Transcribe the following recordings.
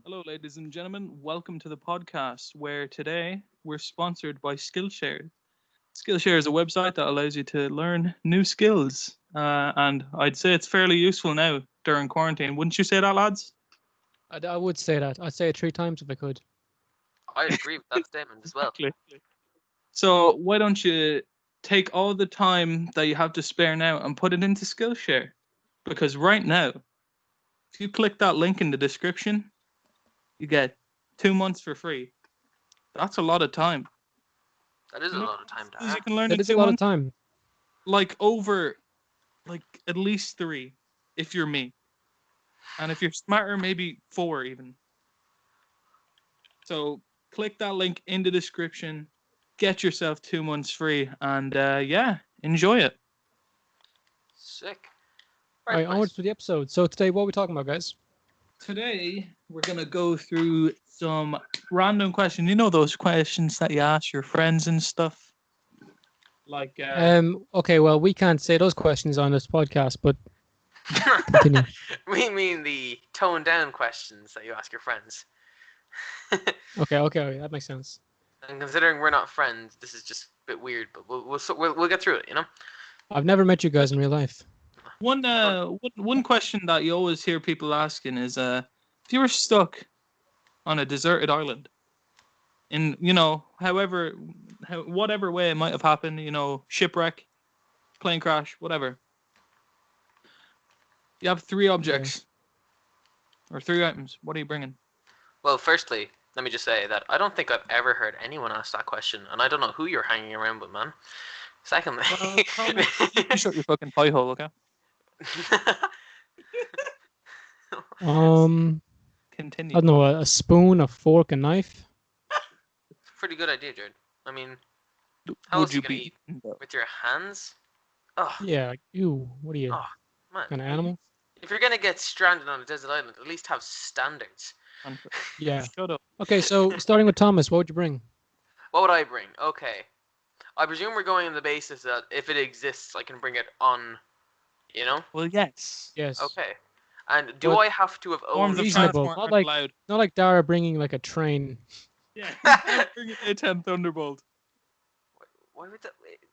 Hello, ladies and gentlemen. Welcome to the podcast where today we're sponsored by Skillshare. Skillshare is a website that allows you to learn new skills. And I'd say it's fairly useful now during quarantine. Wouldn't you say that, lads? I would say that. I'd say it 3 times if I could. I'd agree with that statement as well. Exactly. So why don't you take all the time that you have to spare now and put it into Skillshare? Because right now, if you click that link in the description, you get 2 months for free. That's a lot of time. That is a lot of time to You have. can learn That in is a two lot of months, time. like over, like at least 3, if you're me, and if you're smarter, maybe 4 even. So click that link in the description, get yourself 2 months free, and yeah, enjoy it. Sick. All right, onwards to the episode. So today, what are we talking about, guys? Today we're gonna go through some random questions. You know those questions that you ask your friends and stuff, like Okay, well, we can't say those questions on this podcast, but continue. We mean the toned down questions that you ask your friends. Okay, that makes sense. And considering we're not friends, this is just a bit weird, but we'll get through it, you know? I've never met you guys in real life. one question that you always hear people asking is if you were stuck on a deserted island in whatever way it might have happened, shipwreck, plane crash, whatever, you have 3 objects or 3 items. What are you bringing? Well, firstly, let me just say that I don't think I've ever heard anyone ask that question, and I don't know who you're hanging around with, man. Secondly, You shut your fucking pie hole, okay? Continue. I don't know, a spoon, a fork, a knife. Pretty good idea, Jared. I mean, Would how else are you you gonna be eat? With your hands? Oh, Yeah, like, ew, what are you, oh, man. kind of animal? If you're gonna get stranded on a desert island, at least have standards. Yeah. Shut up. Okay, so starting with Thomas, what would you bring? What would I bring? Okay. I presume we're going on the basis that if it exists, I can bring it on, you know? Well, yes. Yes. Okay. And do But I have to have Forms owned of it? reasonable, transport not aren't like- allowed. Not like Dara bringing like a train. Yeah, bring it to 10 Thunderbolt. Why would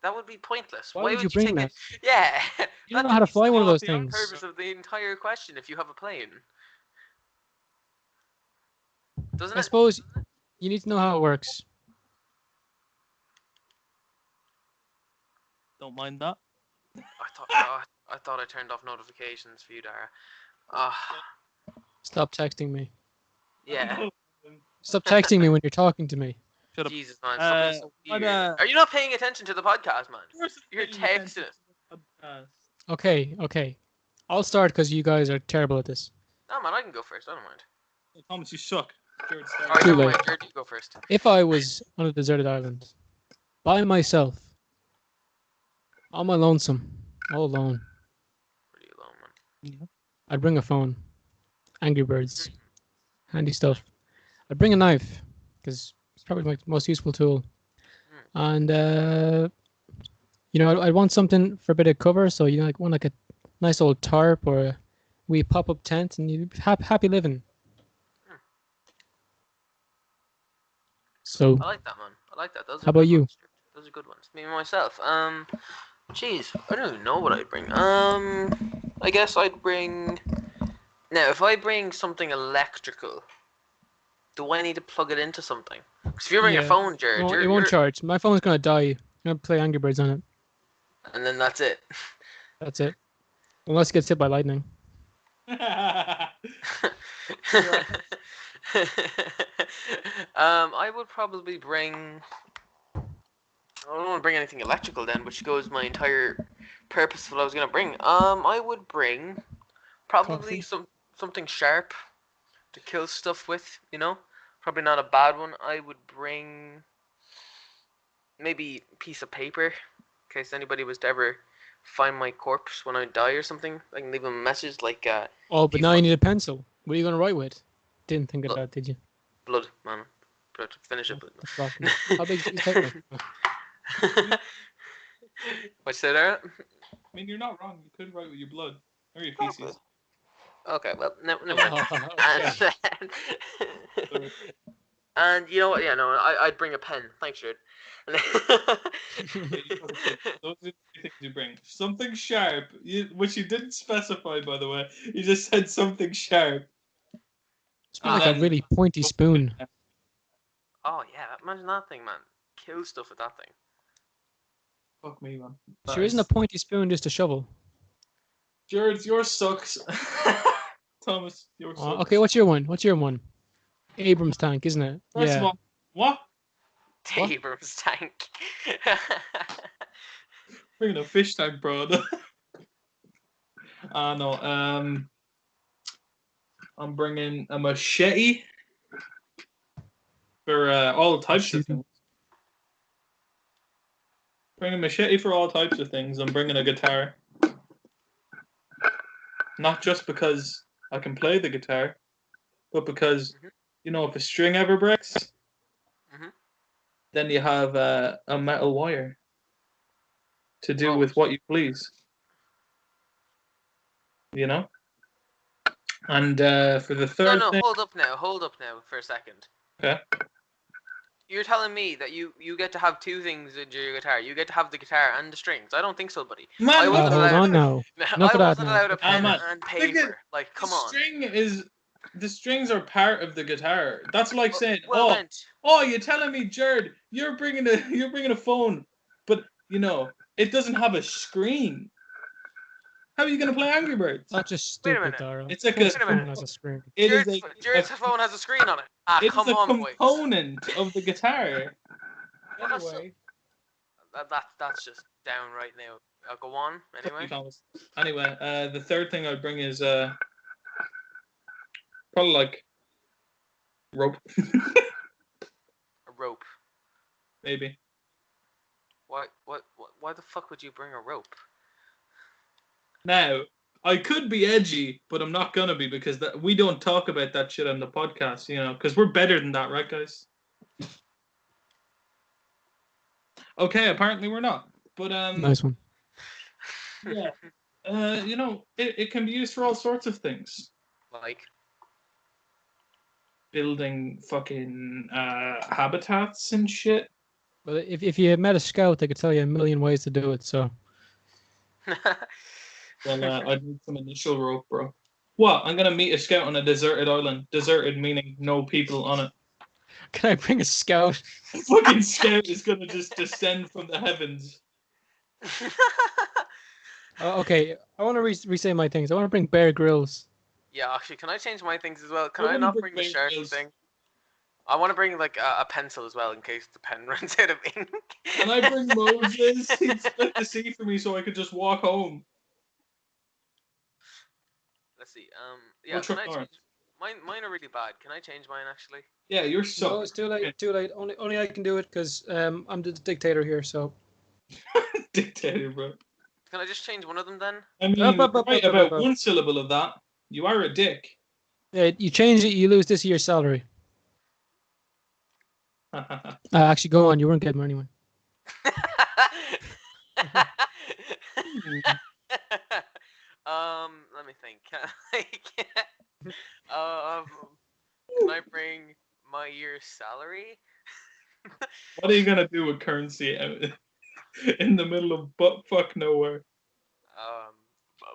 that would be pointless. Why would you you bring take that? it? Yeah. You don't know how to fly one of those The things. purpose of the entire question if you have a plane. Doesn't I it? suppose you need to know how it works. Don't mind that. I thought I turned off notifications for you, Dara. Ah, Stop texting me. yeah. Stop texting me when you're talking to me. Shut up. Jesus, man. Stop being so but, weird. Are you not paying attention to the podcast, man? You're texting it. Okay. I'll start because you guys are terrible at this. No, man, I can go first. I don't mind. Thomas, you suck. Jared, start. Alright, Too never late. mind. Jared, you go first. If I was on a deserted island, by myself, on my lonesome, all alone, Pretty alone, man. I'd bring a phone, Angry Birds, handy stuff. I'd bring a knife because it's probably my most useful tool. And I'd want something for a bit of cover. So like a nice old tarp or a wee pop-up tent, and you'd be happy living. So, I like that, man. I like that. Those are How about good you? ones. Those are good ones. Me myself. Jeez, I don't even know what I'd bring. I guess I'd bring. Now, if I bring something electrical, do I need to plug it into something? Because if you bring your Yeah. phone, Jared, it won't you're charge. My phone's gonna die. I'm gonna play Angry Birds on it. and then that's it. That's it. Unless it gets hit by lightning. I would probably bring. I don't want to bring anything electrical then, which goes my entire purpose of what I was gonna bring. I would bring probably Coffee? something sharp to kill stuff with. You know, probably not a bad one. I would bring maybe a piece of paper in case anybody was to ever find my corpse when I die or something. I can leave them a message like Oh, but you now you fu- need a pencil. What are you gonna write with? Didn't think of Look. that, did you? blood, man. Blood. Finish it. The fuck? How big is the paper? What you say there? I mean, you're not wrong. You could write with your blood or your feces. Okay, well, never mind. Oh, And okay. then, and you know what? Yeah, no, I'd bring a pen. Thanks, Jared. Yeah, you gotta pick. Those are the three things you bring. Something sharp, which you didn't specify, by the way. You just said something sharp, It's more and like a then really pointy spoon. Oh yeah, imagine that thing, man. Kill stuff with that thing. Fuck me, man. Sure, isn't a pointy spoon just a shovel? Jared, yours sucks. Thomas, yours Okay, sucks. what's your one? What's your one? Abrams tank, isn't it? First of Yeah. all, what? What? Abrams tank. Bringing a fish tank, bro. No. I'm bringing a machete for all types of things. Bring a machete for all types of things. I'm bringing a guitar. Not just because I can play the guitar, but because, Mhm. if a string ever breaks, Mhm. then you have a metal wire to do Oh, with what you please. You know? And for the no, third no. thing, Hold up now. Hold up now for a second. okay. You're telling me that you get to have two things in your guitar. You get to have the guitar and the strings. I don't think so, buddy. Man, I wasn't Hold allowed. on now. Enough I of that wasn't now. allowed a pen man. and Look at paper. Like, come on. the strings are part of the guitar. That's like saying, Well then, you're telling me, Jared, you're bringing a phone, but it doesn't have a screen. How are you gonna play Angry Birds? That's just wait a stupid, minute. Dara. It's like Of course a the Wait a minute. phone has a screen. it is Jared's phone has a screen on it. Ah, it is come a on, boys. component of the guitar. Well, that's just downright now. I'll go on anyway. Anyway, the third thing I'd bring is probably like rope, A rope. maybe. Why the fuck would you bring a rope? Now, I could be edgy, but I'm not gonna be because we don't talk about that shit on the podcast, because we're better than that, right, guys? Okay, apparently we're not. But Nice one. yeah, it can be used for all sorts of things. Like, Building fucking habitats and shit. Well, if you met a scout, they could tell you a million ways to do it. So Well, I'd need some initial rope, bro. What? I'm gonna meet a scout on a deserted island. Deserted meaning no people on it. can I bring a scout? Fucking scout is gonna just descend from the heavens. Okay, I want to re-say my things. I want to bring Bear Grylls. yeah, actually, can I change my things as well? Can I I wouldn't not bring bring the Bear shark Grylls. thing? I want to bring like a pencil as well in case the pen runs out of ink. Can I bring Moses? He'd split the sea for me so I could just walk home. Let's see. Yeah. What's Can your I Lawrence? change? Mine are really bad. Can I change mine actually? Yeah, you're No, so it's too late. Too late. Only I can do it because I'm the dictator here. So dictator, bro. Can I just change one of them then? I mean, Up, up, up, right up, up, about up. one syllable of that. You are a dick. You change it, you lose this year's salary. Actually, go on. You weren't getting anyway. Let me think. Can I bring my year's salary? What are you gonna do with currency in the middle of butt fuck nowhere?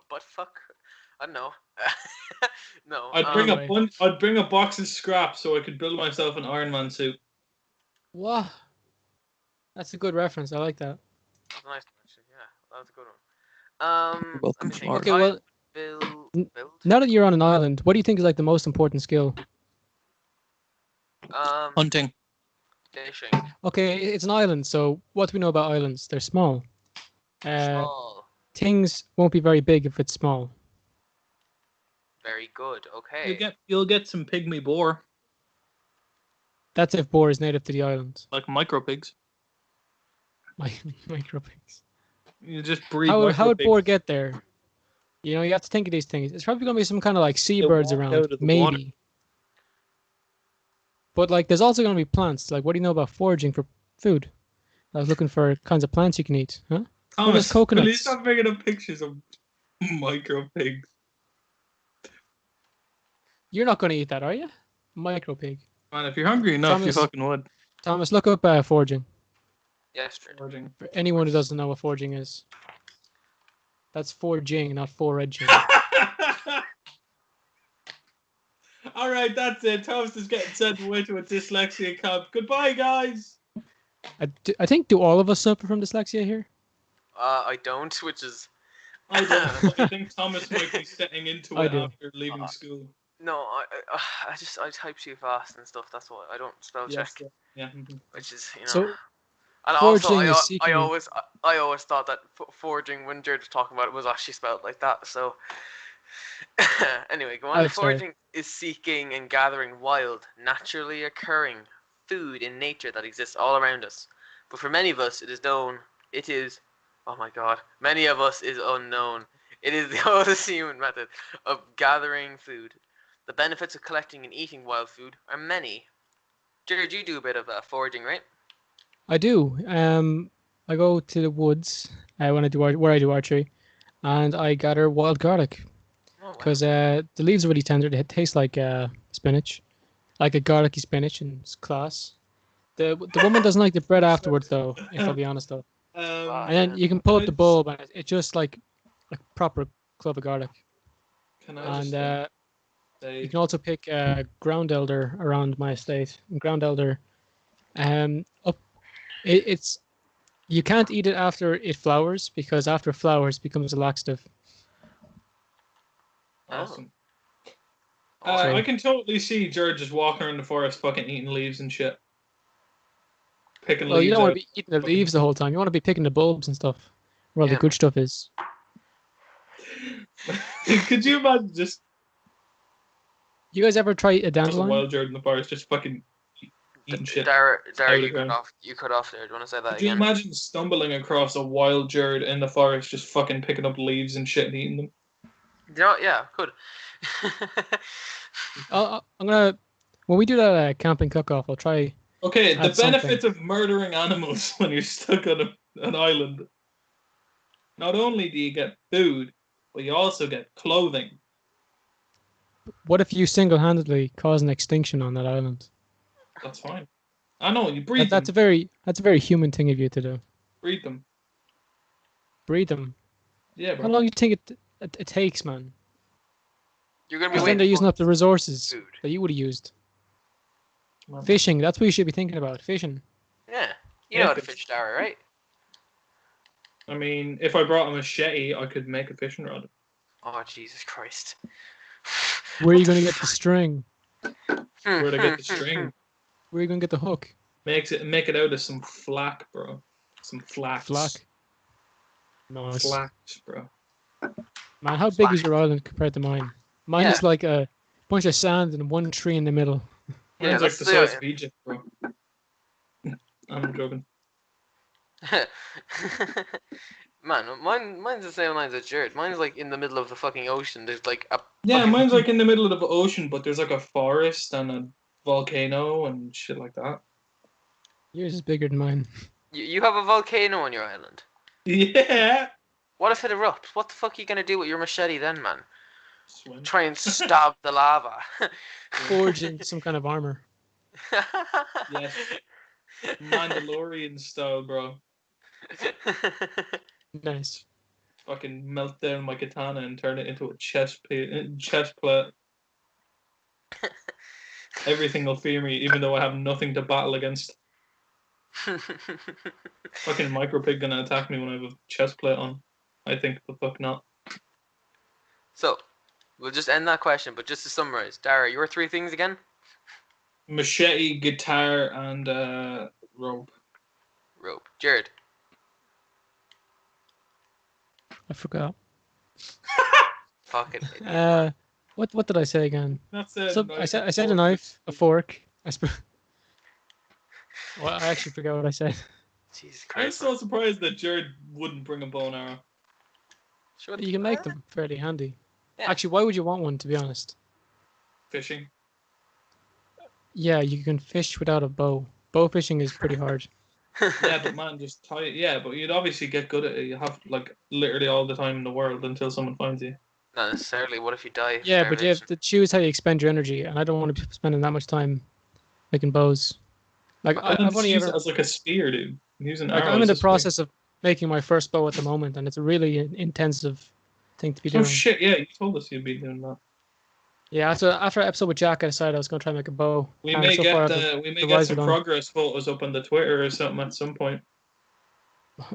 Butt fuck. I don't know. No. Anyway. I'd bring a box of scrap so I could build myself an Iron Man suit. What? That's a good reference. I like that. That's a nice one, actually. Yeah, that was a good one. Welcome Let me to think. Mars. Okay, well, Build. now that you're on an island, what do you think is like the most important skill? Hunting. Fishing. Okay, it's an island, so what do we know about islands? They're small. Small. Things won't be very big if it's small. Very good. Okay. You'll get some pygmy boar, That's if boar is native to the island. like micro pigs. Micro pigs. You just breed. How would micro boar pigs. get there? You have to think of these things. It's probably going to be some kind of like seabirds walk around, out of the maybe. water. But like, there's also going to be plants. Like, what do you know about foraging for food? I was looking for kinds of plants you can eat. Huh? Thomas, coconuts? will you stop making up pictures of micro pigs? You're not going to eat that, are you? Micro pig. Man, if you're hungry enough, you Thomas, fucking would. Thomas, look up foraging. Yes, Jared. Foraging. For anyone who doesn't know what foraging is, that's foraging, not foraging. All right, that's it. Thomas is getting sent away to a dyslexia camp. Goodbye, guys. I think, do all of us suffer from dyslexia here? I don't, which is I don't. But I think Thomas might be setting into I it do. after leaving school. no. I type too fast and stuff. That's why I don't spell check, Yes, yeah. Mhm. which is So And also, foraging is I seeking. always thought that foraging, when Jared was talking about it, was actually spelled like that. So, anyway, go on. I'm sorry. Foraging is seeking and gathering wild, naturally occurring food in nature that exists all around us. But for many of us, oh my god, many of us is unknown. It is the oldest human method of gathering food. The benefits of collecting and eating wild food are many. Jared, you do a bit of foraging, right? I do. I go to the woods when I do where I do archery, and I gather wild garlic Oh, wow. because the leaves are really tender. They taste like spinach, like a garlicky spinach, and it's class. The woman doesn't like the bread afterwards, though. If I'll be honest, though. And then you can pull up the bulb, and it's just like a proper clove of garlic. Can I just And say, you can also pick ground elder around my estate. And ground elder, it's you can't eat it after it flowers because after it flowers it becomes a laxative. awesome. Oh. I can totally see George just walking around the forest, fucking eating leaves and shit. Picking Well, you leaves don't want out. to be eating the leaves the whole time. You want to be picking the bulbs and stuff, where all the Yeah. good stuff is. Could you imagine just You guys ever try a as a dandelion? wild George in the forest, just fucking eating shit? Dara, out you of cut ground. off. You cut off there. Do you want to say that Could you again? imagine stumbling across a wild George in the forest, just fucking picking up leaves and shit and eating them? Yeah, could. I'm gonna when we do that camping cook-off, I'll try. Okay, the Add something. benefits of murdering animals when you're stuck on an island. Not only do you get food, but you also get clothing. What if you single-handedly cause an extinction on that island? That's fine. I know, you breed That's a them. very human thing of you to do. Breed them. Breed them. Yeah, How bro. long do you think it takes, man? You're gonna be Because then waiting they're using for up the resources food. that you would have used. Man. Fishing. That's what you should be thinking about. Fishing. Yeah, you know how to fish. fish, Dara, right? I mean, if I brought a machete, I could make a fishing rod. Oh Jesus Christ! Where are you going to get the string? Where'd I get the string? Where are you going to get the hook? Make it out of some flack, bro. Some flax. Flack. Nice. Flax, bro. Man, how big is your island compared to mine? Mine is like a bunch of sand and one tree in the middle. Yeah, Mine's like that's the the- size of Egypt, bro. I'm joking. Man, mine's the same lines as Jared. Mine's like in the middle of the fucking ocean. There's like a Yeah, fucking- mine's like in the middle of the ocean, but there's like a forest and a volcano and shit like that. Yours is bigger than mine. You have a volcano on your island. Yeah. What if it erupts? What the fuck are you gonna do with your machete then, man? Swim. Try and stab the lava. Forging some kind of armor. Yes. Mandalorian style, bro. Nice. Fucking melt down my katana and turn it into a chest plate. Everything will fear me, even though I have nothing to battle against. Fucking micropig gonna attack me when I have a chest plate on. I think the fuck not. So, we'll just end that question, but just to summarize, Dara, your three things again? Machete, guitar, and rope. Rope. Jared. I forgot. Fucking idiot, man. What did I say again? That's it. So I said a knife, a fork. Well, I actually forgot what I said. Jesus I'm Christ. so surprised that Jared wouldn't bring a bow and arrow. Sure, You can make them fairly handy. Yeah. Actually, why would you want one, to be honest? Fishing. Yeah, you can fish without a bow. Bow fishing is pretty hard. Yeah, but man, just tie it. Yeah, but you'd obviously get good at it. You have like literally all the time in the world until someone finds you. Not necessarily. What if you die of Yeah, but you have starvation? to choose how you expend your energy, and I don't want to be spending that much time making bows. Like Why don't I've just only use it ever as like a spear, dude? Using like I'm arrows in the as spear. process of making my first bow at the moment, and it's a really intensive thing to be Oh doing. shit! Yeah, you told us you'd be doing that. Yeah, after our episode with Jack, I decided I was going to try and make a bow, We and may so far get the we may the get riser some done. progress photos up on the Twitter or something at some point.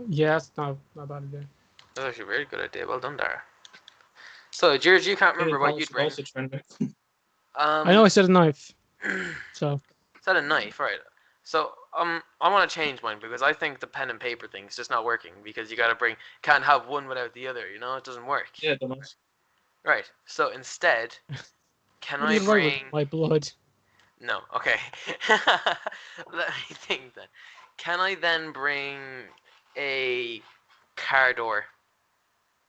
Yeah, that's not a bad idea. That's actually a very good idea. Well done, Dara. So, George, you can't remember what Thomas you'd is bring. also trending. I know I said a knife, so Is that a knife? Right. So, I want to change mine because I think the pen and paper thing is just not working because you gotta can't have one without the other. You know, it doesn't work. Yeah, Thomas. Right. So instead, can what do I you write with bring? my blood? No. Okay. Let me think then. Can I then bring a car door?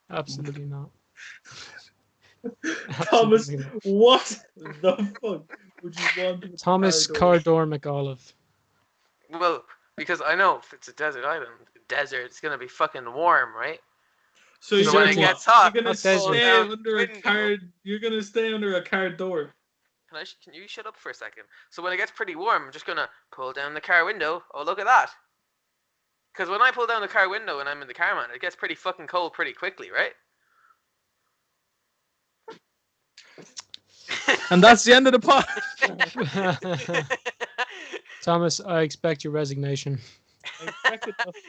Absolutely not. Thomas, Absolutely not. what the fuck would you want with Thomas the car door? Cardor McAuliffe. Well, because I know if it's a desert island, it's gonna be fucking warm, right? So So you're when Desert it what? gets hot, gonna Not pull desert. stay down under the a window. car. You're gonna stay under a car door. Can you shut up for a second? So when it gets pretty warm, I'm just gonna pull down the car window. Oh, look at that! Because when I pull down the car window and I'm in the car, man, it gets pretty fucking cold pretty quickly, right? And that's the end of the pod. Thomas, I expect your resignation. I expected that. To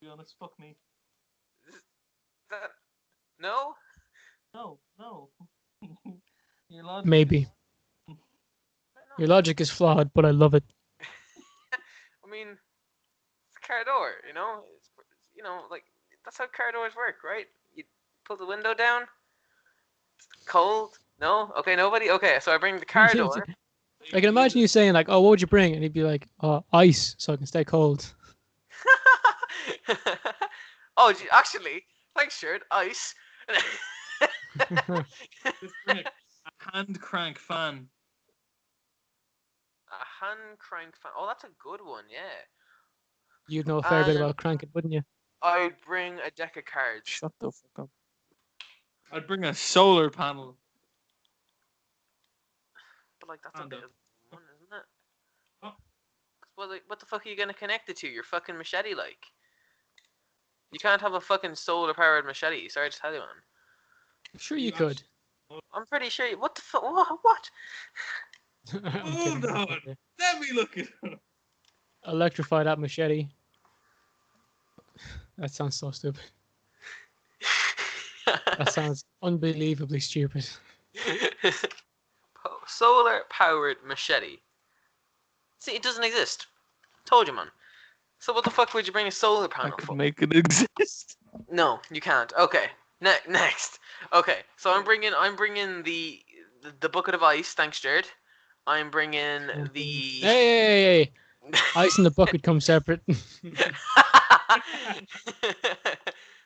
be honest, fuck me. No? No. Your logic Maybe. is- Your logic is flawed, but I love it. I mean, it's a car door, you know? Like, that's how car doors work, right? You pull the window down. It's cold. No? Okay, nobody? Okay, so I bring the car door. I can imagine you saying like, "Oh, what would you bring?" And he'd be like, "Ice, so I can stay cold." Oh, actually, thanks, Shirt. Ice. Just bring a hand crank fan. A hand crank fan. Oh, that's a good one, yeah. You'd know a fair bit And about cranking, wouldn't you? I'd bring a deck of cards. Shut the fuck up. I'd bring a solar panel. But, like, that's a Hand bit up. of one, isn't it? Oh. What the fuck are you gonna connect it to? Your fucking machete, like? You can't have a fucking solar-powered machete. Sorry to tell you, man. Sure, you You could. I'm pretty sure. What the fuck? What? I'm Hold kidding. on. Let me look it up. Electrify that machete. That sounds so stupid. That sounds unbelievably stupid. Solar-powered machete. See, it doesn't exist. Told you, man. So what the fuck would you bring a solar I panel could for? make it exist. No, you can't. Okay. Next. Okay. So I'm bringing the bucket of ice. Thanks, Jared. I'm bringing the. Hey! Ice in the bucket comes separate.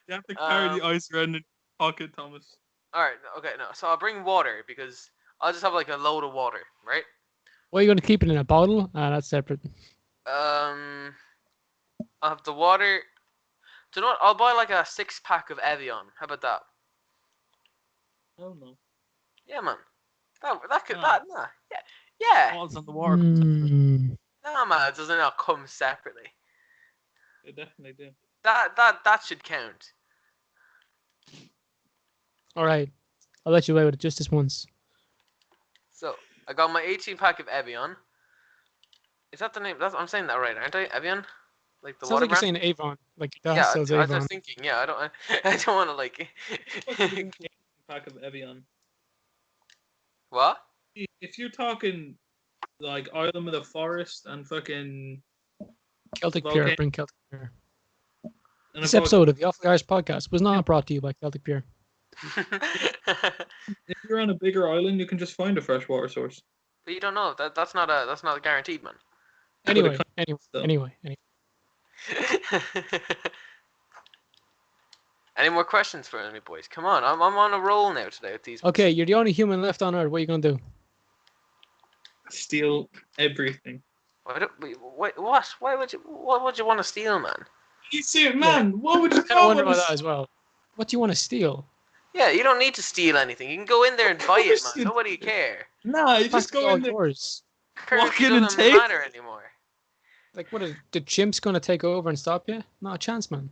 You have to carry the ice around in your pocket, Thomas. All right. Okay. No. So I'll bring water because I'll just have like a load of water, right? What are you going to keep it in a bottle? That's separate. I'll have the water. Do you know what? I'll buy like a 6-pack of Evian. How about that? Oh no. Yeah, man. That could Ah. that nah. Yeah. Balls on the water. Nah, man. It doesn't all come separately. They definitely do. That should count. All right. I'll let you away with it just this once. So I got my 18-pack of Evian. Is that the name? I'm saying that right, aren't I? Evian, like the Sounds water like you're brand. saying Avon. Like your dad Yeah, sells I was Avon. just thinking. Yeah, I don't want to like. Pack of Evian. What? If you're talking like Island of the Forest and fucking Celtic Volcano- Pure. Bring Celtic Pure. and This a episode of the Awfully Irish Podcast was not brought to you by Celtic Pure. if you're on a bigger island, you can just find a freshwater source. But you don't know that's not a guaranteed, man. Anyway. So- Any more questions for me, boys? Come on, I'm on a roll now today with these. Okay, you're the only human left on Earth. What are you going to do? Steal everything. What? Why would you? What would you want to steal, man? You see it, man. What would you I kind of wonder want about that as well. What do you want to steal? Yeah, you don't need to steal anything. You can go in there and buy it, course man. you Nobody care. Nah, you just Practically go all in there. yours. Currency in and doesn't take. matter anymore. Like, what are the chimps gonna take over and stop you? Not a chance, man.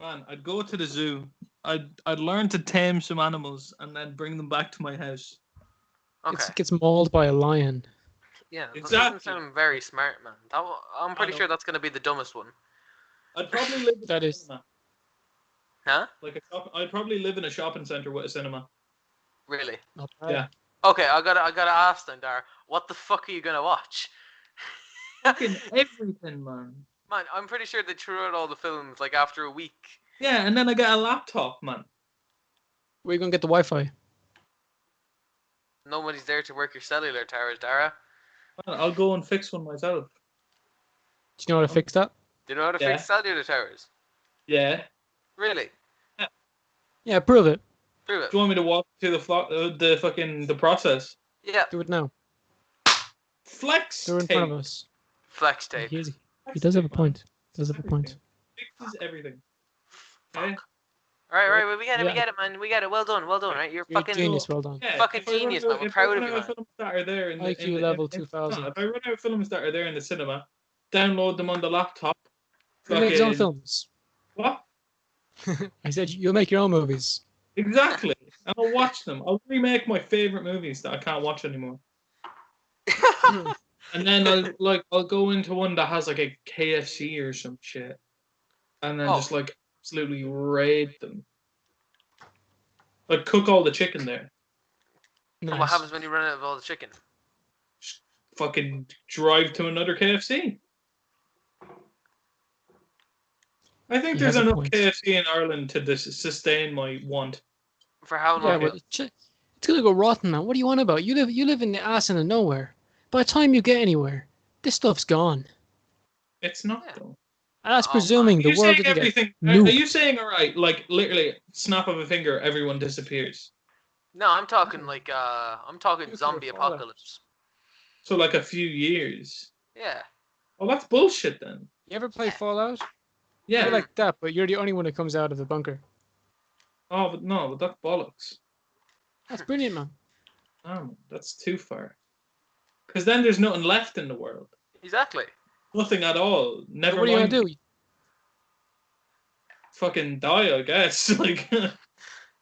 Man, I'd go to the zoo. I'd learn to tame some animals and then bring them back to my house. Okay. Gets mauled by a lion. Yeah, that Exactly. doesn't sound very smart, man. I'm pretty know. sure that's gonna be the dumbest one. I'd probably live in That a is- cinema. Huh? I'd probably live in a shopping center with a cinema. Really? Not bad. Yeah. Okay, I gotta ask then, Dar. What the fuck are you gonna watch? Fucking everything, man. Man, I'm pretty sure they threw out all the films like after a week. Yeah, and then I get a laptop, man. Where you gonna get the Wi-Fi? Nobody's there to work your cellular towers, Dara. Man, I'll go and fix one myself. Do you know how to fix that? Do you know how to Yeah. fix cellular towers? Yeah. Really? Yeah, prove it. Prove it. Do you want me to walk through the process? Yeah. Do it now. Flex Do it in tape. front of us. Flex tape. He does have a point. Does have a point. Fixes everything. Okay? Alright, we get it, Yeah. we get it, man. We get it. Well done, right? You're You're a fucking genius. Well done. Yeah, Fucking if I run genius, out- man. We're if I proud run of you, out man. films that are there in the, IQ level 2000. If I run out of films that are there in the cinema, download them on the laptop. You make his own Fucking- films. What? I said you'll make your own movies. Exactly. And I'll watch them. I'll remake my favorite movies that I can't watch anymore. And then I'll go into one that has like a KFC or some shit, and then Oh. just like absolutely raid them. Like cook all the chicken there. And Nice. what happens when you run out of all the chicken? Fucking drive to another KFC. I think He there's has a enough point. KFC in Ireland to sustain my want. For how Yeah, long? but it's gonna go rotten, man. What do you want about? You live in the ass end of nowhere. By the time you get anywhere, this stuff's gone. It's not Yeah. though. And that's Oh, presuming Are the you world saying didn't get everything? Are nuked. you saying all right? Like literally, snap of a finger, everyone disappears. No, I'm talking like I'm talking Nuclear zombie fallout. apocalypse. So like a few years. Yeah. Well, that's bullshit then. You ever play Fallout? Yeah. You're like that, but you're the only one that comes out of the bunker. Oh, but no, but that's bollocks. That's brilliant, man. Oh, that's too far. Because then there's nothing left in the world. Exactly. Nothing at all. Never So what are you mind. gonna do? Fucking die, I guess. Like,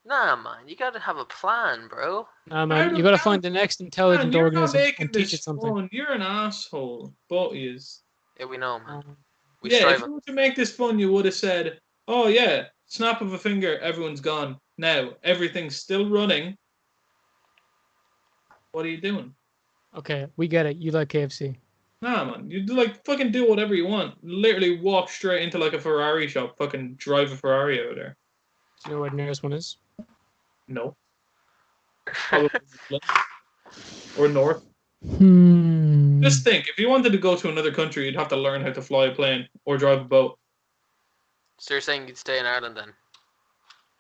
Nah, man, you gotta have a plan, bro. Nah, How man, do- you gotta how- find the next man, intelligent you're not organism making and teach this it something. fun. You're an asshole. Both of yous. Yeah, we know, man. Um, We Yeah, if strive. you were to make this fun, you would have said, "Oh yeah, snap of a finger, everyone's gone. Now everything's still running. What are you doing?" okay, we get it. You like KFC. Nah, man, you like fucking do whatever you want. Literally walk straight into like a Ferrari shop, fucking drive a Ferrari out there. Do you know where the nearest one is? No, probably or north. Just think, if you wanted to go to another country, you'd have to learn how to fly a plane or drive a boat. So you're saying you'd stay in Ireland then?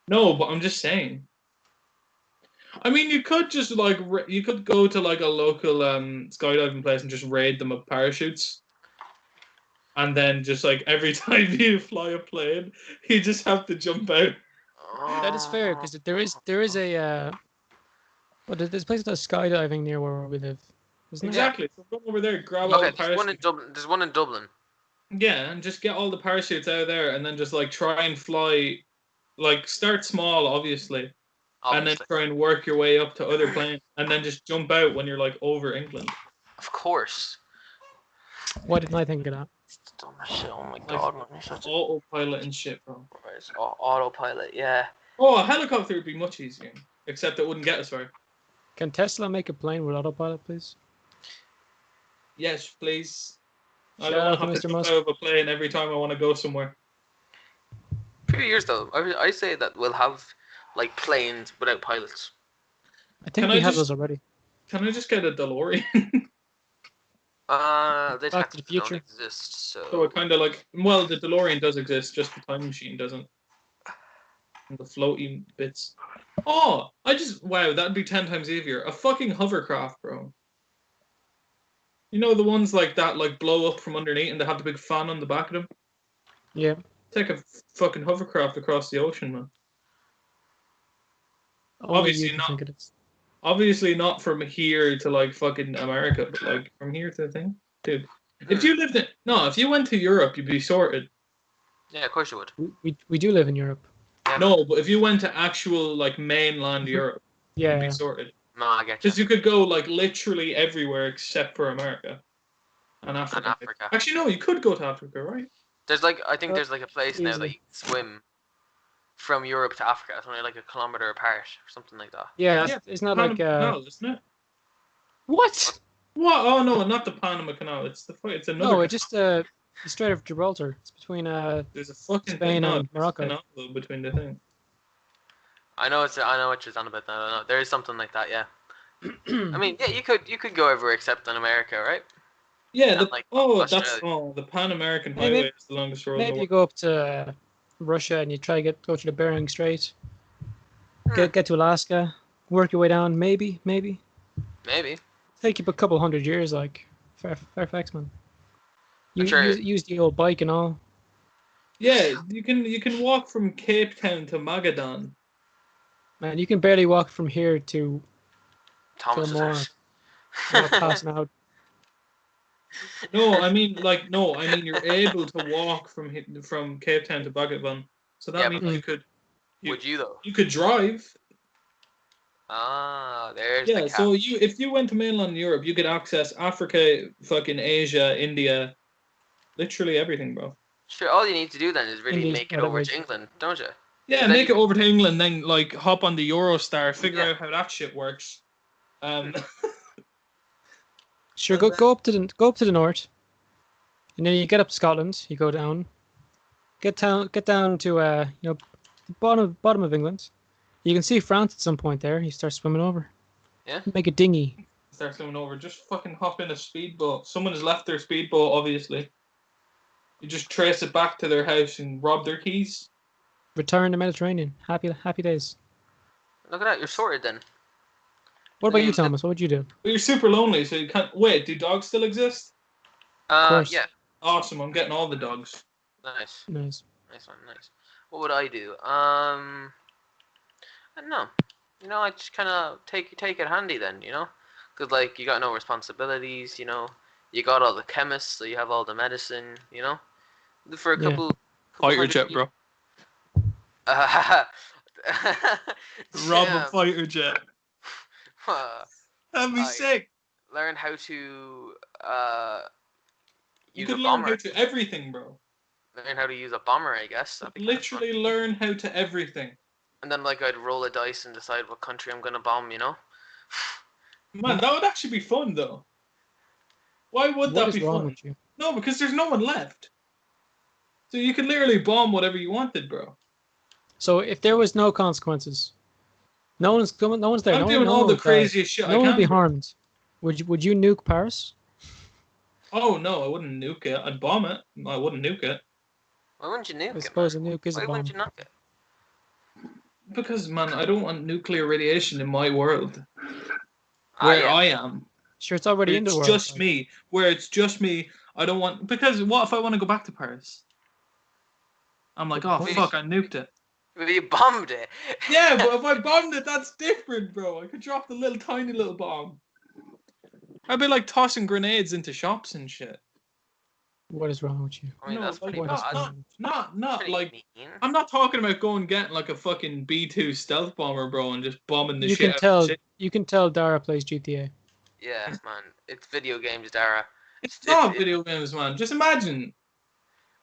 No, but I'm just saying. I mean, you could just like you could go to like a local skydiving place and just raid them with parachutes, and then just like every time you fly a plane, you just have to jump out. That is fair because there is a well, there's a place that's skydiving near where we live, isn't there? Exactly. So go over there, grab all Okay, the there's one in parachutes. Dublin. There's one in Dublin. Yeah, and just get all the parachutes out of there, and then just like try and fly, like start small, obviously. And then Obviously. try and work your way up to other planes, and then just jump out when you're like over England. Of course. Why didn't I think of that? It's dumb as shit. Oh my god, man. You're such a Autopilot and shit, bro. autopilot. Yeah. Oh, a helicopter would be much easier, except it wouldn't get us far. Can Tesla make a plane with autopilot, please? Yes, please. I Shout don't out want to to have to Mr. jump Musk. out of a plane every time I want to go somewhere. Few years though, I say that we'll have like planes without pilots. I think Can we I have just- those already. Can I just get a DeLorean? They Back to the technically don't Future. exist, So so. it kind of like, well, the DeLorean does exist, just the time machine doesn't. And the floaty bits. Oh, wow, that'd be 10 times easier. A fucking hovercraft, bro. You know the ones like that, like blow up from underneath and they have the big fan on the back of them? Yeah. Take a fucking hovercraft across the ocean, man. Only Obviously you can not. think of this. Obviously not from here to like fucking America, but like from here to the thing, dude. If Hmm. you lived in if you went to Europe, you'd be sorted. Yeah, of course you would. We do live in Europe. Yeah, man. No, but if you went to actual like mainland Europe, you'd be Yeah. sorted. No, I get you. Because you could go like literally everywhere except for America and And Africa. Africa. Actually, no, you could go to Africa, right? There's like I think Uh, there's like a place now that easily. you can swim from Europe to Africa. It's only like a kilometer apart or something like that. Yeah, Yeah, it's not Panama like Canal, isn't it? what? What? Oh no, not the Panama Canal. It's another. No, it Canal. just the Strait of Gibraltar. It's between There's a fucking thing. Spain No, and there's a Morocco. canal though between the thing. I know what you're on about now. I know. There is something like that, yeah. I mean, yeah, you could go everywhere except in America, right? Yeah, And like Australia. the Pan American Maybe- Highway is the longest road in the Maybe you world. go up to Russia and you try to go to the Bering Strait. Hmm. Get to Alaska, work your way down. Maybe Maybe. take you a couple hundred years. Like Fairfax, man. You sure- use the old bike and all. Yeah, you can walk from Cape Town to Magadan. Man, you can barely walk from here to Thomas's more. house. without passing out. No, I mean you're able to walk from Cape Town to Magadan. So that Yeah, means but- you could Would you though? you could drive. Ah, there's Yeah, the so catch. if you went to mainland Europe, you could access Africa, fucking Asia, India, literally everything, bro. Sure, all you need to do then is really India's make it right over away. to England, don't you? Yeah, And then make it over to England, then like hop on the Eurostar, figure Yeah. out how that shit works. Sure, And go up to the north, and then you get up to Scotland. You go down, get down to the bottom of England. You can see France at some point there. You start swimming over. Yeah. Make a dinghy. start swimming over. Just fucking hop in a speedboat. Someone has left their speedboat, obviously. You just trace it back to their house and rob their keys. Return to Mediterranean. Happy days. Look at that, you're sorted then. What about you, mean, Thomas? What would you do? But you're super lonely, so you can't. Wait, do dogs still exist? course. Yeah, Awesome, I'm getting all the dogs. nice, Nice. nice one, nice. What would I do? I don't know. You know, I just kind of take it handy then. You know, because like you got no responsibilities. You know, you got all the chemists, so you have all the medicine. You know, for a Yeah. couple Fighter hundred jet, years- bro. Rob a Damn. fighter jet. That'd be Aye. sick. Learn how to You use could a learn bomber. how to everything, bro. Learn how to use a bomber, I guess. That'd be kinda fun. Literally learn how to everything. And then like I'd roll a dice and decide what country I'm gonna bomb. You know. Man, that would actually be fun, though. Why would What that is be wrong fun? with you? No, because there's no one left. So you could literally bomb whatever you wanted, bro. So if there was no consequences, no one's there. I'm no doing one, no all one the would die. craziest shit No I one would can. be bro. harmed. Would you nuke Paris? Oh no, I wouldn't nuke it. I'd bomb it. I wouldn't nuke it. Why wouldn't you nuke I it? suppose a Man? nuke is Why a bomb. wouldn't you nuke it? Because man, I don't want nuclear radiation in my world. Ah, Where yeah. I am. Sure, it's already in the It's world. just like- me. Where it's just me. I don't want because what if I want to go back to Paris? I'm like, Good oh point. fuck, I nuked it. But you bombed it. Yeah, but if I bombed it, that's different, bro. I could drop the little tiny little bomb. I'd be like tossing grenades into shops and shit. What is wrong with you? I mean, No, that's like, pretty What is bad. wrong? Not Pretty like mean. I'm not talking about going getting like a fucking B2 stealth bomber, bro, and just bombing the You shit can out tell. of shit. You can tell Dara plays GTA. Yeah, man. It's video games, Dara. It's not video games, man. Just imagine.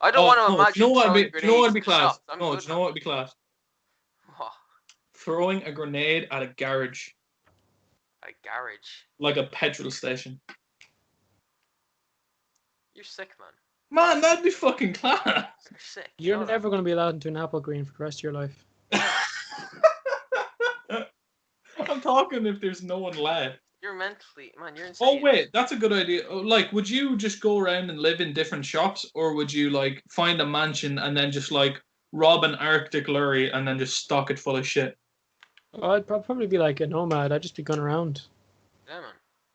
I don't want to no, imagine do you know what throwing do you know what would be grenades in class? shops. I'm No, good, do you know man. what would be class? What? Throwing a grenade at a garage, A garage. like a petrol station. You're sick, man. Man, that'd be fucking class. You're sick. You're know that. never going to be allowed into an apple green for the rest of your life. I'm talking if there's no one left. You're mentally, man. You're insane. Oh wait, that's a good idea. Oh, like, would you just go around and live in different shops, or would you like find a mansion and then just like rob an Arctic lorry and then just stock it full of shit? Oh, I'd probably be like a nomad. I'd just be going around. Yeah, man.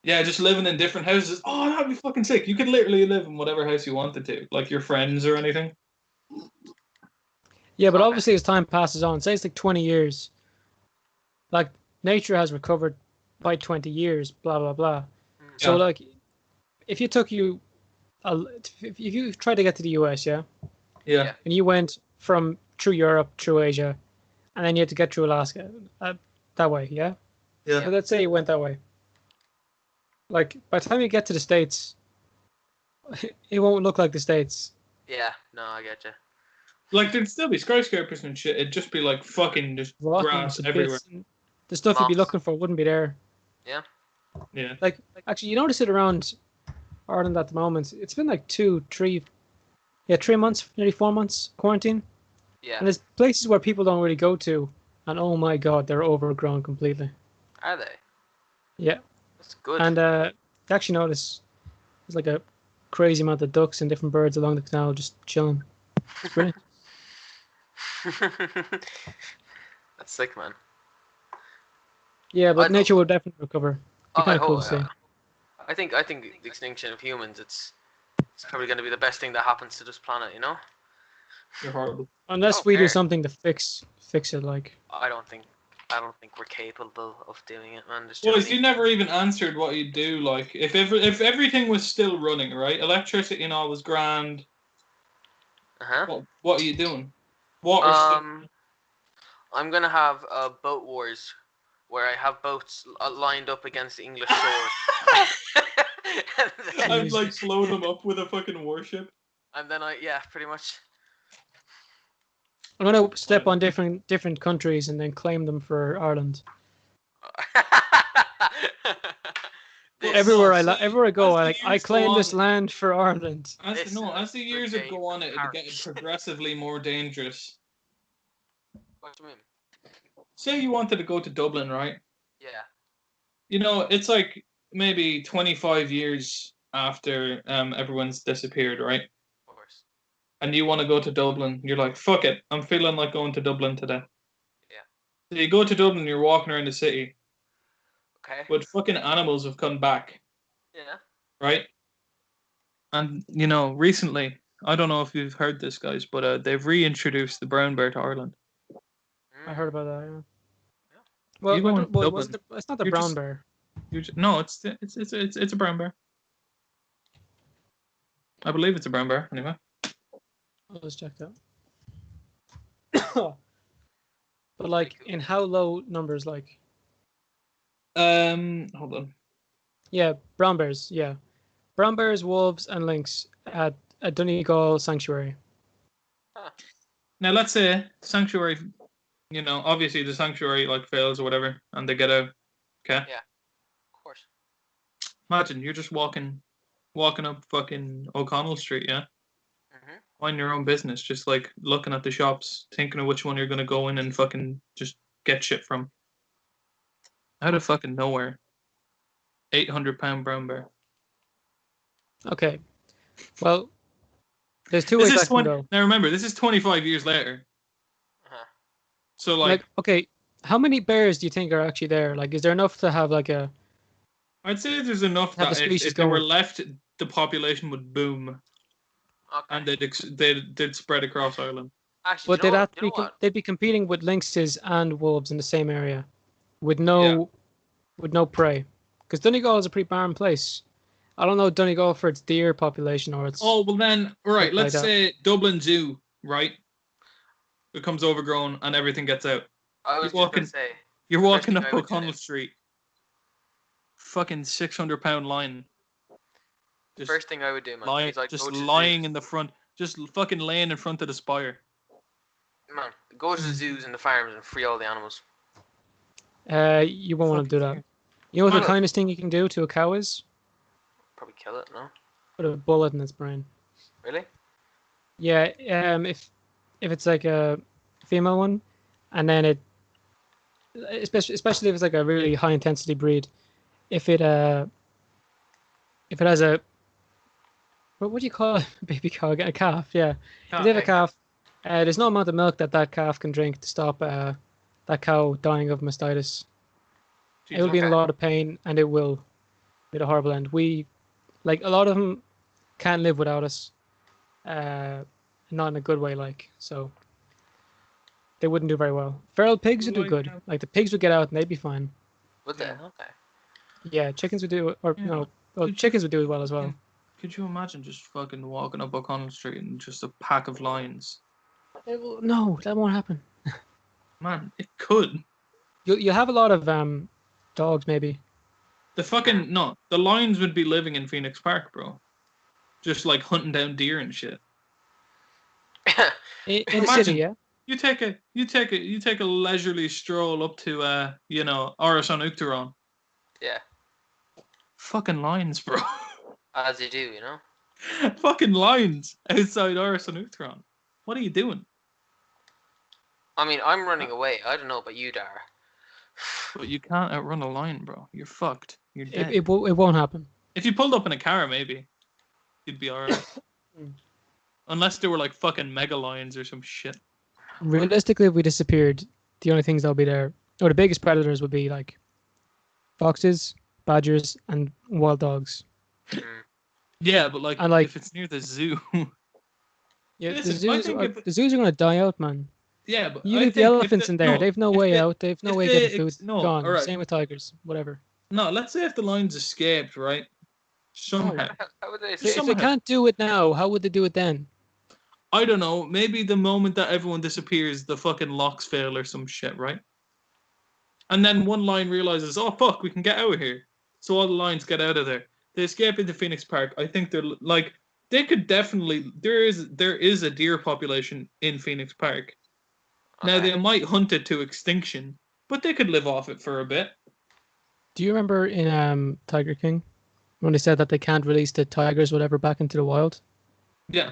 Yeah, just living in different houses. Oh, that'd be fucking sick. You could literally live in whatever house you wanted to, like your friends or anything. Yeah, but Okay. obviously as time passes on, say it's like 20 years. like nature has recovered by 20 years, blah blah blah. So Yeah. like, if you took you, if you tried to get to the US, yeah, Yeah. and you went from through Europe, through Asia, and then you had to get through Alaska, that way, yeah. Yeah. So let's say you went that way. Like by the time you get to the States, it won't look like the States. Yeah, no, I get you. Like there'd still be skyscrapers and shit. It'd just be like fucking just Rotten grass to everywhere. bits. And the stuff you'd be Moss. looking for wouldn't be there. Yeah. Yeah. Like actually, you notice it around Ireland at the moment. It's been like 3 months, nearly 4 months quarantine. Yeah. And there's places where people don't really go to, and oh my god, they're overgrown completely. Are they? Yeah. That's good. And you actually notice there's like a crazy amount of ducks and different birds along the canal just chilling. It's brilliant. That's sick, man. Yeah, but I nature will definitely recover. Be Oh, I kind of cool hope. to see. I think the extinction of humans. It's probably going to be the best thing that happens to this planet. You know. You're horrible. Unless we do something to fix it, like. I don't think we're capable of doing it, man. Well, you never even answered what you'd do. Like if everything was still running, right? Electricity and all was grand. What are you doing? I'm gonna have boat wars, where I have boats lined up against the English shore. I'd like blow them up with a fucking warship. And then pretty much. I'm gonna step on different countries and then claim them for Ireland. Everywhere I go, I claim this land for Ireland. As the years would go on, it'd get progressively more dangerous. What do you mean? Say you wanted to go to Dublin, right? Yeah. You know, it's like maybe 25 years after everyone's disappeared, right? Of course. And you want to go to Dublin. You're like, fuck it, I'm feeling like going to Dublin today. Yeah. So you go to Dublin, you're walking around the city. Okay. But fucking animals have come back. Yeah. Right? And, you know, recently, I don't know if you've heard this, guys, but they've reintroduced the brown bear to Ireland. I heard about that, yeah. Well, it's not the brown bear. No, it's a brown bear. I believe it's a brown bear, anyway. Let's check that. But like, in how low numbers, like? Hold on. Yeah, brown bears. Yeah, brown bears, wolves, and lynx at a Donegal sanctuary. Huh. Now let's say sanctuary. You know, obviously the sanctuary like fails or whatever, and they get out. Okay. Yeah. Of course. Imagine you're just walking up fucking O'Connell Street, yeah. Mhm. Mind your own business, just like looking at the shops, thinking of which one you're gonna go in and fucking just get shit from. Out of fucking nowhere. 800-pound brown bear. Okay. Well, there's two ways I can go. Now remember, this is 25 years later. So like, okay, how many bears do you think are actually there? Like, is there enough to have like a? I'd say there's enough that if they were left, the population would boom. Okay. And they'd spread across Ireland. Actually, but they'd be competing with lynxes and wolves in the same area, with no prey. Because Donegal is a pretty barren place. I don't know Donegal for its deer population or its. Oh well, then right. Let's say Dublin Zoo, right? Becomes overgrown and everything gets out. You're walking up O'Connell Street. Fucking 600-pound lion. First thing I would do, man. Just lying in the front. Just fucking laying in front of the spire. Man, go to the zoos and the farms and free all the animals. You won't want to do that. You know what the kindest thing you can do to a cow is? Probably kill it, no? Put a bullet in its brain. Really? Yeah, if it's like a female one, and then especially if it's like a really high intensity breed, if it has a what do you call a baby cow? A calf, yeah. If they have a calf, there's no amount of milk that calf can drink to stop that cow dying of mastitis. It will be in a lot of pain, and it will be a horrible end. A lot of them can't live without us, not in a good way, like so. they wouldn't do very well. Feral pigs would do Like, good. Like the pigs would get out and they'd be fine. Would they? Yeah. Okay. Yeah, chickens would do, or Yeah. no, well, Could you chickens would do well as well. fucking- Could you imagine just fucking walking up O'Connell Street and just a pack of lions? No, that won't happen. Man, it could. You'll have a lot of dogs maybe. The lions would be living in Phoenix Park, bro. Just like hunting down deer and shit. In the Imagine. city, yeah. You take a leisurely stroll up to Oris on Uachtaráin. Yeah. Fucking lions, bro. As you do, you know. Fucking lions outside Oris on Uachtaráin. What are you doing? I mean, I'm running away. I don't know about you, Dara. But you can't outrun a lion, bro. You're fucked. You're dead. It won't happen. If you pulled up in a car, maybe you'd be alright. Unless they were like fucking mega lions or some shit. Realistically, if we disappeared, the only things that'll be there, or the biggest predators would be like foxes, badgers, and wild dogs. Yeah, but like, And, like- if it's near the zoo. Yeah, Listen, I think if- the zoos are gonna die out, man. Yeah, but You I leave the think if elephants in there; no, they've no if way they- out. They've no if way they getting food. ex- no, Gone. alright. Same with tigers. Whatever. No, let's say if the lions escaped, right? Somehow. How would they If say? they Somehow. can't do it now, how would they do it then? I don't know. Maybe the moment that everyone disappears, the fucking locks fail or some shit, right? And then one lion realizes, oh fuck, we can get out of here. So all the lions get out of there. They escape into Phoenix Park. I think they're like they could definitely. There is a deer population in Phoenix Park. Now Okay. they might hunt it to extinction, but they could live off it for a bit. Do you remember in Tiger King when they said that they can't release the tigers, whatever, back into the wild? Yeah.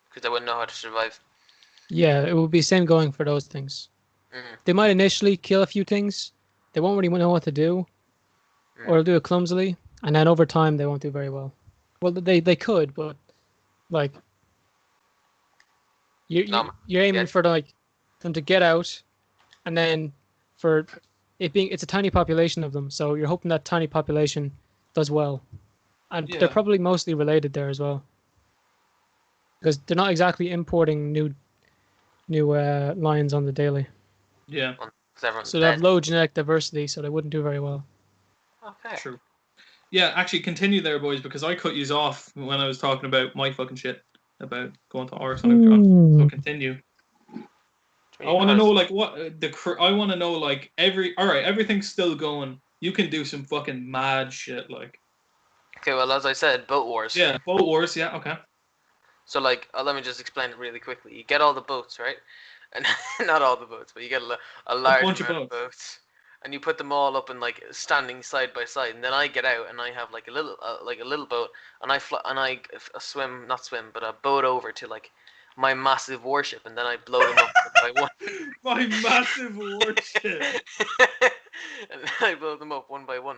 Because they wouldn't know how to survive. Yeah, it would be same going for those things. They might initially kill a few things. They won't really know what to do, or they'll do it clumsily, and then over time they won't do very well. Well, they could, but like you're aiming for them to get out, and then for it's a tiny population of them, so you're hoping that tiny population does well, and Yeah. they're probably mostly related there as well, because they're not exactly importing new lions on the daily. Yeah. Because everyone's So they have dead. low genetic diversity, so they wouldn't do very well. Okay. True. Yeah, actually, continue there, boys, because I cut you off when I was talking about my fucking shit about going to Oris on Uachtaráin. So continue. I want to know like what I want to know like everything's still going. You can do some fucking mad shit like. Okay, well, as I said, boat wars. Yeah, boat wars. Yeah, okay. So, like, let me just explain it really quickly. You get all the boats, right? And not all the boats, but you get a large bunch of amount of boats, and you put them all up in like standing side by side. And then I get out and I have like a little boat, and I swim, not swim, but I boat over to like my massive warship, and then I blow them up one by one. My massive warship. And then I blow them up one by one.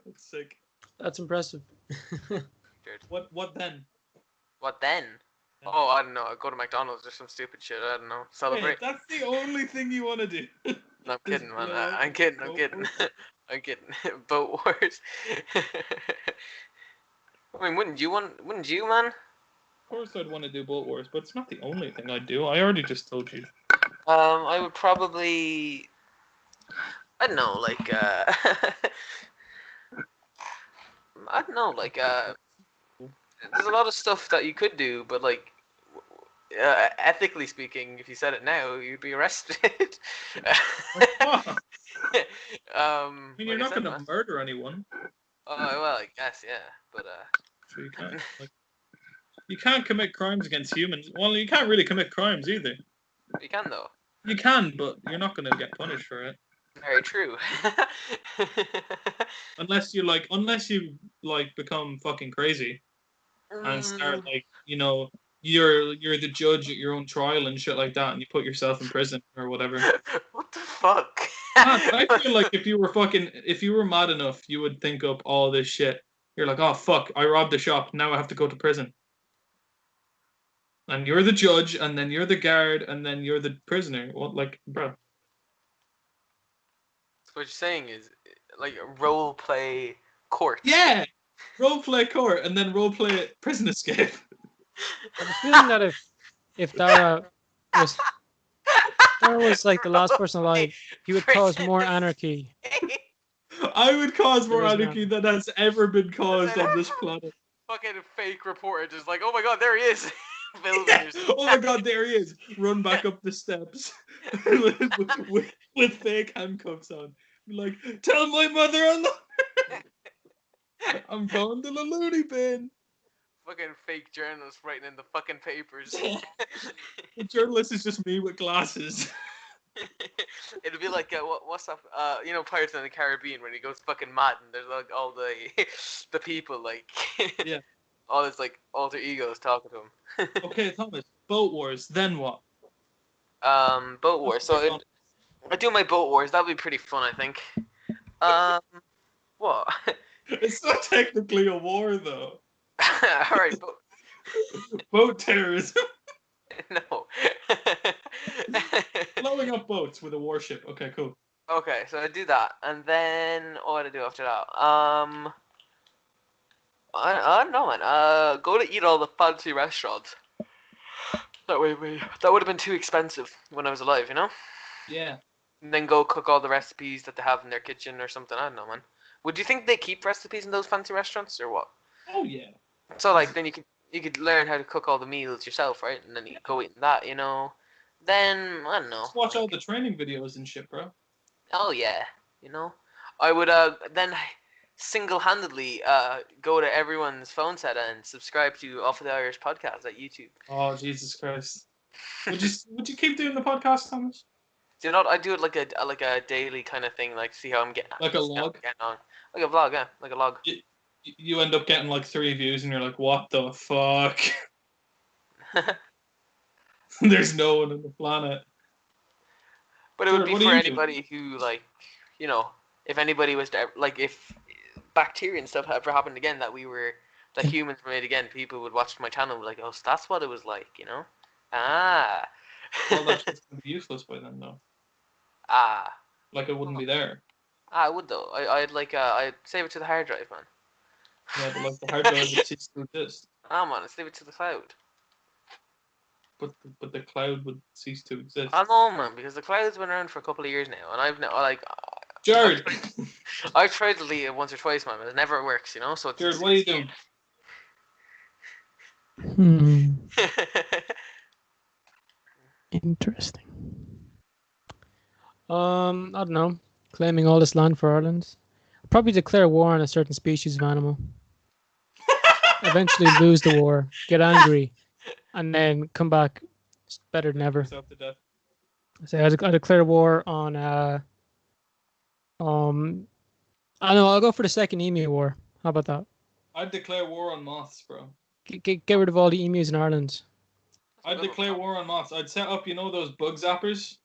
That's sick. That's impressive. What then? What then? Oh, I don't know. I go to McDonald's or some stupid shit. I don't know. Celebrate. Hey, that's the only thing you want to do. No, I'm kidding, man. blow up I'm kidding. I'm boat kidding. wars? I'm kidding. Boat wars. I mean, wouldn't you, man? Of course, I'd want to do boat wars, but it's not the only thing I'd do. I already just told you. I would probably. I don't know, like. I don't know, like. There's a lot of stuff that you could do, but like. Ethically speaking, if you said it now, you'd be arrested. I mean, you're like I not said, going to man. murder anyone, Oh well, I guess, yeah, but so you can't. Like, you can't commit crimes against humans. Well, you can't really commit crimes either. you can though. You can, but you're not going to get punished for it Very true. unless you become fucking crazy and start like you're the judge at your own trial and shit like that, and you put yourself in prison or whatever. What the fuck? I feel like if you were mad enough, you would think up all this shit. You're like, oh fuck, I robbed a shop, now I have to go to prison. And you're the judge, and then you're the guard, and then you're the prisoner. What, like, bro? So what you're saying is like a role play court. Yeah, role play court, and then role play prison escape. I have a feeling that if was Dara was like the last person alive, he would cause more anarchy. I would cause more There is anarchy none. than has ever been caused on this planet. Fucking fake reporter just like, oh my god, there he is. Filming yourself. Oh my god, there he is. Run back up the steps with fake handcuffs on. Like, tell my mother I'm going to the loony bin. Fucking fake journalist writing in the fucking papers. The journalist is just me with glasses. It'll be like what's that? Pirates in the Caribbean when he goes fucking mad and there's like all the people like Yeah. all his like alter egos talking to him. Okay, Thomas. Boat wars. Then what? Boat wars. So I do my boat wars. That'd be pretty fun, I think. What? It's not technically a war though. All right. Boat terrorism. No. Blowing up boats with a warship. Okay, cool. Okay, so I do that, and then what do I do after that? I don't know, man. Go to eat all the fancy restaurants. That would have been too expensive when I was alive, you know? Yeah. And then go cook all the recipes that they have in their kitchen or something. I don't know, man. Would you think they keep recipes in those fancy restaurants or what? Oh yeah. So like then you could learn how to cook all the meals yourself, right? And then you go eat that, you know. Then I don't know. Just watch all the training videos and shit, bro. Oh yeah, you know. I would then single-handedly go to everyone's phone set and subscribe to Off of the Irish podcast at YouTube. Oh Jesus Christ! Would you keep doing the podcast, Thomas? Do you know what? I do it like a daily kind of thing, like see how I'm getting. Like a log? Getting on. Like a vlog, yeah, like a log. You end up getting like 3 views, and you're like, what the fuck? There's no one on the planet. But it would be What do for you do? anybody who if anybody was to if bacteria and stuff ever happened again that humans were made again, people would watch my channel and be like, oh, so that's what it was like, you know? Ah. Well, that's just gonna be useless by then, though. Ah. Like it wouldn't be there. I would though. I'd save it to the hard drive, man. Yeah, but like the hard drive would cease to exist. Ah, man, save it to the cloud. But the cloud would cease to exist. I know, man, because the cloud's been around for a couple of years now, and Jared! I've tried to delete it once or twice, man, but it never works, you know. So Jared, what are you doing? Interesting. I don't know. Claiming all this land for Ireland. Probably declare war on a certain species of animal. Eventually lose the war, get angry, and then come back better than ever. Yourself to death. So I declare war on I don't know, I'll go for the second emu war. How about that? I'd declare war on moths, bro. Get rid of all the emus in Ireland. I'd declare war on moths. I'd set up, those bug zappers?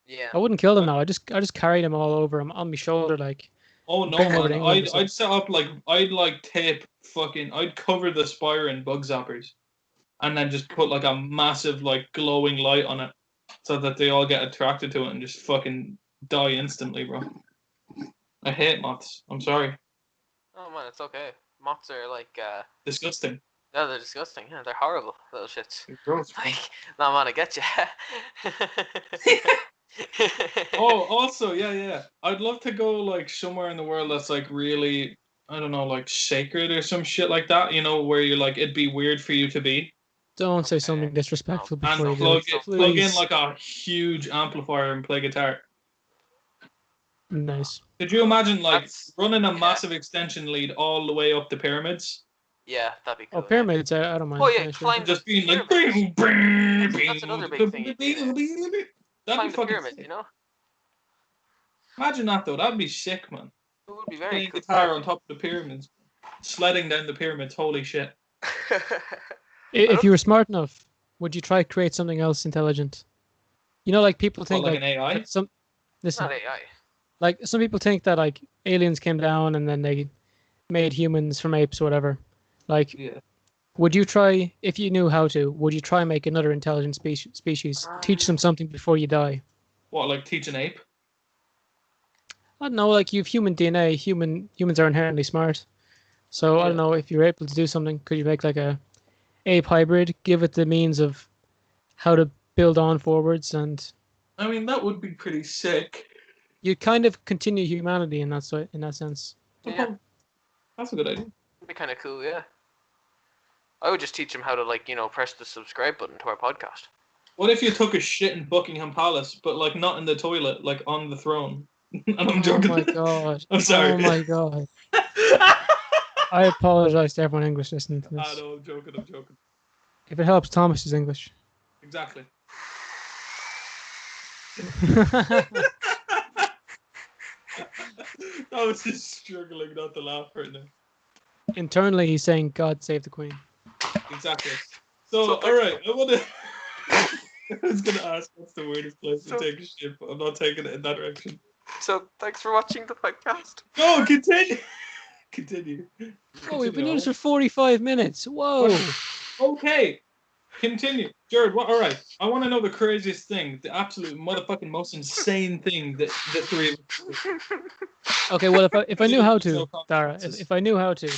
Yeah. I wouldn't kill them now. I just carry them all over on my shoulder like. Oh no, Bring them over to man. England or I'd set up I'd cover the spire in bug zappers. And then just put like a massive glowing light on it. So that they all get attracted to it and just fucking die instantly, bro. I hate moths. I'm sorry. Oh man, it's okay. Moths are Disgusting. yeah, they're disgusting. Yeah, they're horrible little shits. Gross. No man, I get you. Oh, also, yeah. I'd love to go somewhere in the world that's really, I don't know, sacred or some shit like that. Where you're it'd be weird for you to be. Don't say something disrespectful And before you do it. plug in Please. a huge amplifier and play guitar. Nice. Could you imagine running a yeah. massive extension lead all the way up the pyramids? Yeah, that'd be cool. Oh, pyramids, I don't mind. Oh yeah, sure. climb Just the being pyramids. That's another big thing. That'd be Climb the fucking pyramids, sick. you know? Imagine that though. That'd be sick, man. It would be very Playing cool. guitar on top of the pyramids, sledding down the pyramids. Holy shit! If you were smart enough, would you try to create something else intelligent? People think An AI. It's not AI. Some people think that aliens came down and then they made humans from apes or whatever. Yeah. Would you try, if you knew how to, would you try and make another intelligent species? Teach them something before you die. What, teach an ape? I don't know, you have human DNA. Humans are inherently smart. So I don't know, if you're able to do something, could you make a ape hybrid, give it the means of how to build on forwards, and I mean, that would be pretty sick. you kind of continue humanity in that sense. Yeah. Oh, that's a good idea. It'd be kind of cool, yeah. I would just teach him how to, like, press the subscribe button to our podcast. What if you took a shit in Buckingham Palace, but like not in the toilet, like on the throne? And I'm joking. Oh my god. I'm sorry. Oh my god. I apologize to everyone English listening to this. No, I'm joking. If it helps, Thomas is English. Exactly. I was just struggling not to laugh right now. Internally, he's saying, God save the Queen. Exactly. So alright, I was going to ask what's the weirdest place to take a shit, but I'm not taking it in that direction. So, thanks for watching the podcast. No, continue. Continue. Oh, we've been doing this for 45 minutes. Whoa. Okay. Continue. Jared, all right. I want to know the craziest thing, the absolute motherfucking most insane thing that the three of us do. Okay, well, if I knew how to, Dara, if I knew how to,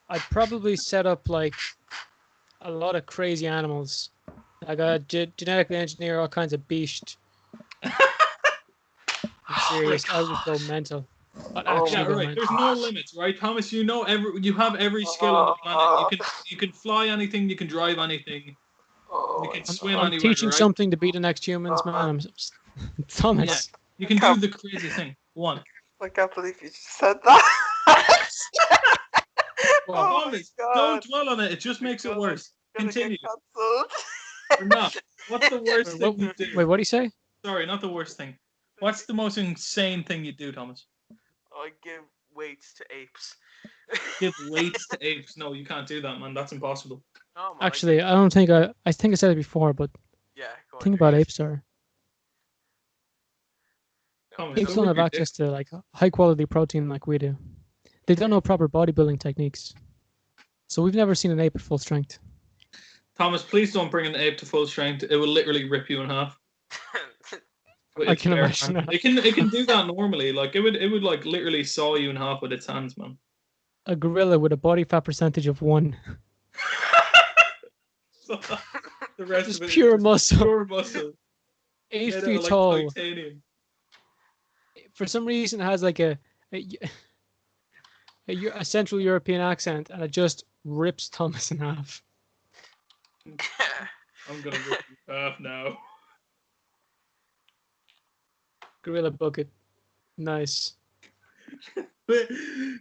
I'd probably set up, like, a lot of crazy animals. Like, genetically engineer all kinds of beast. I'm serious. I would go mental. I'd actually go right. mental. There's no limits, right, Thomas? You have every skill on the planet. You can fly anything. You can drive anything. You can swim I'm anywhere. teaching right? something to be the next humans, man. Thomas. Yeah. You can do the crazy thing. One. I can't believe you just said that. Well, Thomas, don't dwell on it. It just makes it worse. Continue. Or not. What's the worst thing you do? Wait, what do you say? Sorry, not the worst thing. What's the most insane thing you do, Thomas? I give weights to apes. Give weights to apes. No, you can't do that, man. That's impossible. Oh, man, Actually, I don't think I think I said it before, but yeah, go on, think you're about good. apes are. Thomas, Apes don't have access to like high quality protein like we do. They don't know proper bodybuilding techniques. So we've never seen an ape at full strength. Thomas, please don't bring an ape to full strength. It will literally rip you in half. I can imagine that. It can do that normally. Like it would like literally saw you in half with its hands, man. A gorilla with a body fat percentage of 1. So the rest Just of it pure is muscle. Pure muscle. 8 Made out feet of, like, tall. titanium. For some reason, it has like a Central European accent, and it just rips Thomas in half. I'm gonna rip you in half now. Gorilla bucket. Nice.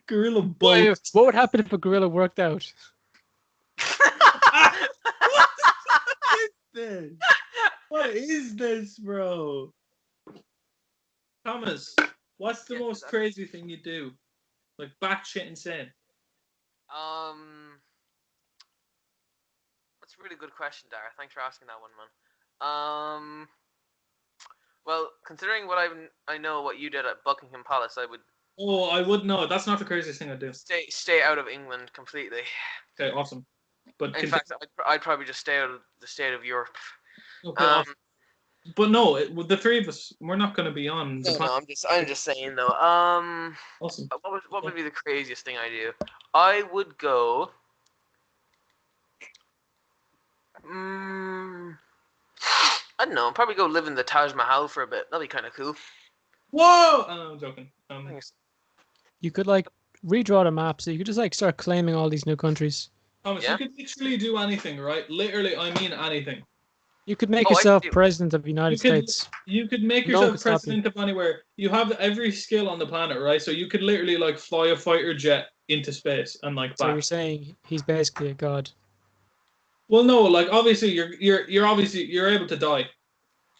Gorilla boat. What would happen if a gorilla worked out? What is this, bro? Thomas, what's the most crazy thing you do? Like batshit insane. That's a really good question, Dara. Thanks for asking that one, man. Well, considering what I know what you did at Buckingham Palace, I would. Oh, I would know. That's not the craziest thing I'd do. Stay out of England completely. Okay, awesome. But in fact, I'd probably just stay out of the state of Europe. Okay, awesome. But no, with the three of us, we're not going to be on. No, I'm just saying though. Awesome. What would be the craziest thing I do? I would go. I don't know. Probably go live in the Taj Mahal for a bit. That'd be kind of cool. Whoa! Oh, no, I'm joking. You could like redraw the map, so you could just like start claiming all these new countries. Thomas, you could literally do anything, right? Literally, I mean anything. You could make yourself president of the United States. You could make yourself president of anywhere. You have every skill on the planet, right? So you could literally like fly a fighter jet into space and like back. So you're saying he's basically a god. Well, no, like obviously you're able to die.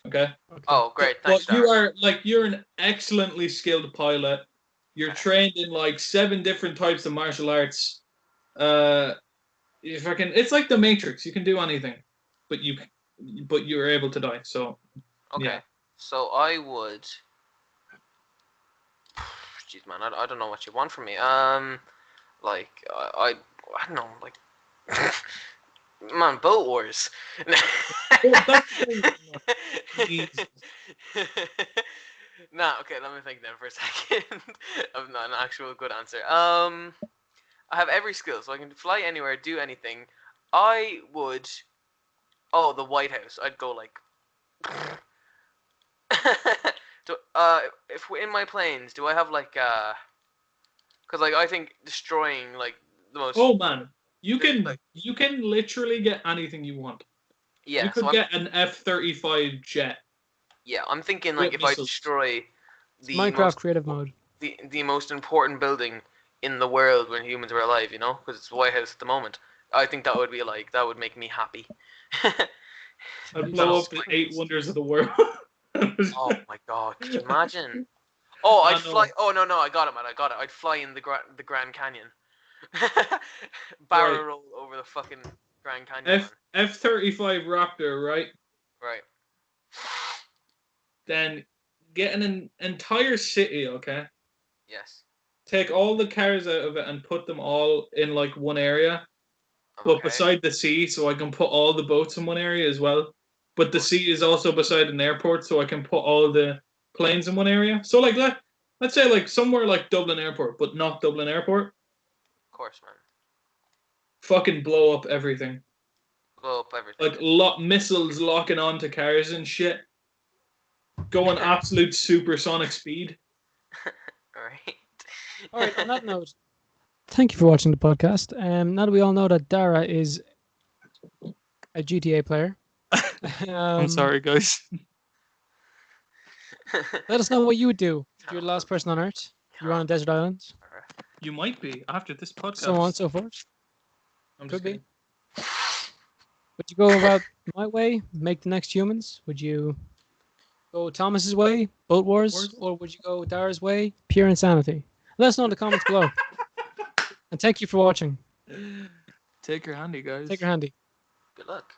Okay. Oh, great! Thanks, but you're an excellently skilled pilot. You're trained in like 7 different types of martial arts. It's like the Matrix. You can do anything, but you're able to die. So. Okay. Yeah. So I would. Jeez, man, I don't know what you want from me. Like I don't know, like. Man, Boat Wars. Nah, okay, let me think then for a second of not an actual good answer. I have every skill, so I can fly anywhere, do anything. I Oh, the White House. I'd go like. If we're in my planes, do I have like Because like I think destroying like the most. Oh man, you Like, can literally get anything you want. yeah. You could get an F-35 jet. Yeah, I'm thinking like with if I missiles. destroy It's the Minecraft creative mode. the most important building in the world when humans are alive, you know, because it's the White House at the moment. I think that would be like that would make me happy. I'd blow Jesus up the Christ. 8 wonders of the world. Oh my god, could you imagine? Oh, I I'd fly. know. Oh no, I got it, man. I got it. I'd fly in the Grand Canyon. Right. Barrel roll over the fucking Grand Canyon, man. F-35 Raptor, right? Right. Then get an entire city, okay? Yes. Take all the cars out of it and put them all in like one area, but Okay. beside the sea, so I can put all the boats in one area as well. But the sea is also beside an airport, so I can put all the planes in one area. So like let's say like somewhere like Dublin Airport, but not Dublin Airport. Of course, man. Fucking blow up everything. Blow up everything. Like missiles locking onto cars and shit. Going absolute supersonic speed. Alright. Alright, on that note, thank you for watching the podcast. Now that we all know that Dara is a GTA player, I'm sorry, guys. let us know what you would do if you're the last person on Earth. You're on a desert island, You might be after this podcast. so on and so forth. I'm Could just be. kidding. Would you go about my way, make the next humans? Would you go Thomas's way, Boat Wars, or would you go Dara's way, pure insanity? Let us know in the comments below. And thank you for watching. Take your handy, guys. Take your handy. Good luck.